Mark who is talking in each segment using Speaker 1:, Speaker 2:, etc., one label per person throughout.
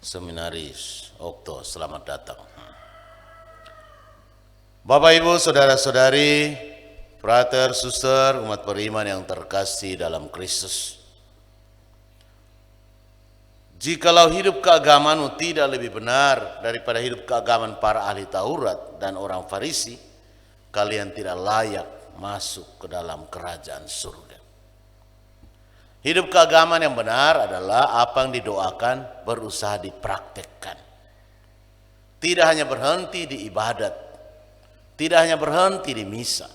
Speaker 1: Seminaris Okto, selamat datang. Bapak Ibu, saudara-saudari, frater, suster, umat beriman yang terkasih dalam Kristus. Jikalau hidup keagamaanmu tidak lebih benar daripada hidup keagamaan para ahli Taurat dan orang Farisi, kalian tidak layak masuk ke dalam kerajaan surga. Hidup keagamaan yang benar adalah apa yang didoakan berusaha dipraktekkan. Tidak hanya berhenti di ibadat, tidak hanya berhenti di misa,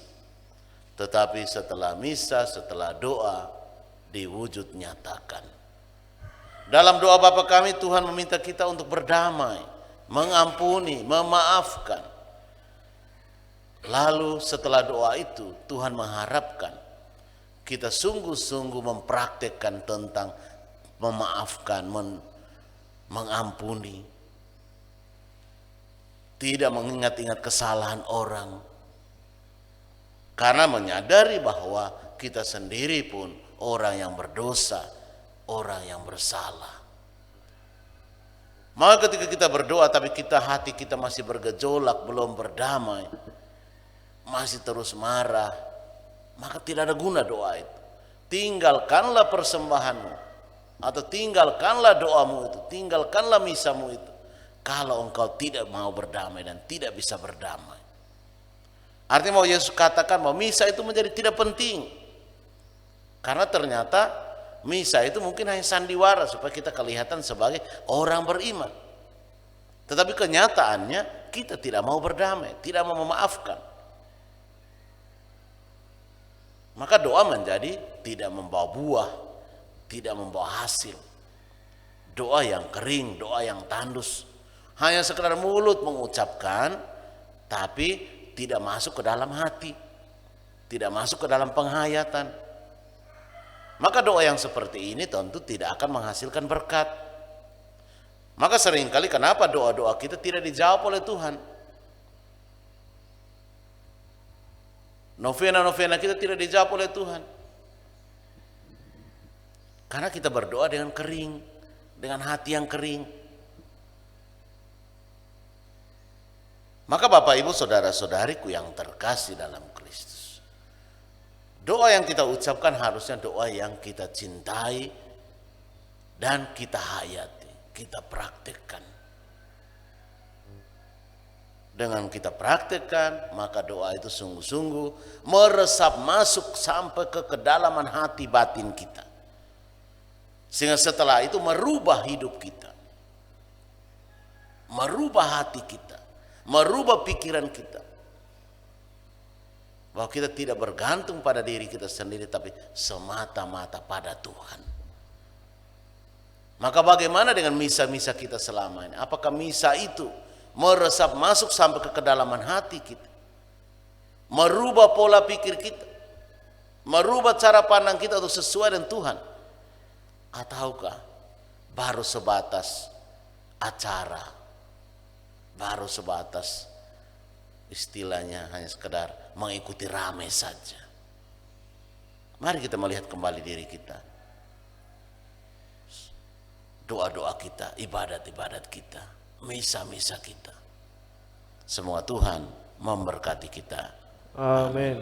Speaker 1: tetapi setelah misa, setelah doa, diwujud nyatakan. Dalam doa Bapa kami, Tuhan meminta kita untuk berdamai, mengampuni, memaafkan. Lalu setelah doa itu, Tuhan mengharapkan kita sungguh-sungguh mempraktekkan tentang memaafkan, mengampuni. Tidak mengingat-ingat kesalahan orang. Karena menyadari bahwa kita sendiri pun orang yang berdosa, orang yang bersalah. Maka ketika kita berdoa tapi hati kita masih bergejolak, belum berdamai, masih terus marah, maka tidak ada guna doa itu. Tinggalkanlah persembahanmu, atau tinggalkanlah doamu itu, tinggalkanlah misamu itu, kalau engkau tidak mau berdamai dan tidak bisa berdamai. Artinya mau Yesus katakan bahwa misa itu menjadi tidak penting, karena ternyata misa itu mungkin hanya sandiwara supaya kita kelihatan sebagai orang beriman. Tetapi kenyataannya kita tidak mau berdamai, tidak mau memaafkan. Maka doa menjadi tidak membawa buah, tidak membawa hasil. Doa yang kering, doa yang tandus. Hanya sekedar mulut mengucapkan, tapi tidak masuk ke dalam hati, tidak masuk ke dalam penghayatan. Maka doa yang seperti ini tentu tidak akan menghasilkan berkat. Maka seringkali kenapa doa-doa kita tidak dijawab oleh Tuhan? Novena-novena kita tidak dijawab oleh Tuhan. Karena kita berdoa dengan kering, dengan hati yang kering. Maka Bapak Ibu saudara-saudariku yang terkasih dalam Kristus, doa yang kita ucapkan harusnya doa yang kita cintai dan kita hayati, kita praktekkan. Dengan kita praktekkan, maka doa itu sungguh-sungguh meresap masuk sampai ke kedalaman hati batin kita. Sehingga setelah itu merubah hidup kita, merubah hati kita, merubah pikiran kita. Bahwa kita tidak bergantung pada diri kita sendiri, tapi semata-mata pada Tuhan. Maka bagaimana dengan misa-misa kita selama ini? Apakah misa itu meresap masuk sampai ke kedalaman hati kita, merubah pola pikir kita, merubah cara pandang kita untuk sesuai dengan Tuhan? Ataukah baru sebatas acara, baru sebatas istilahnya hanya sekedar mengikuti ramai saja? Mari kita melihat kembali diri kita, doa-doa kita, ibadat-ibadat kita, misa-misa kita. Semoga Tuhan memberkati kita.
Speaker 2: Amin.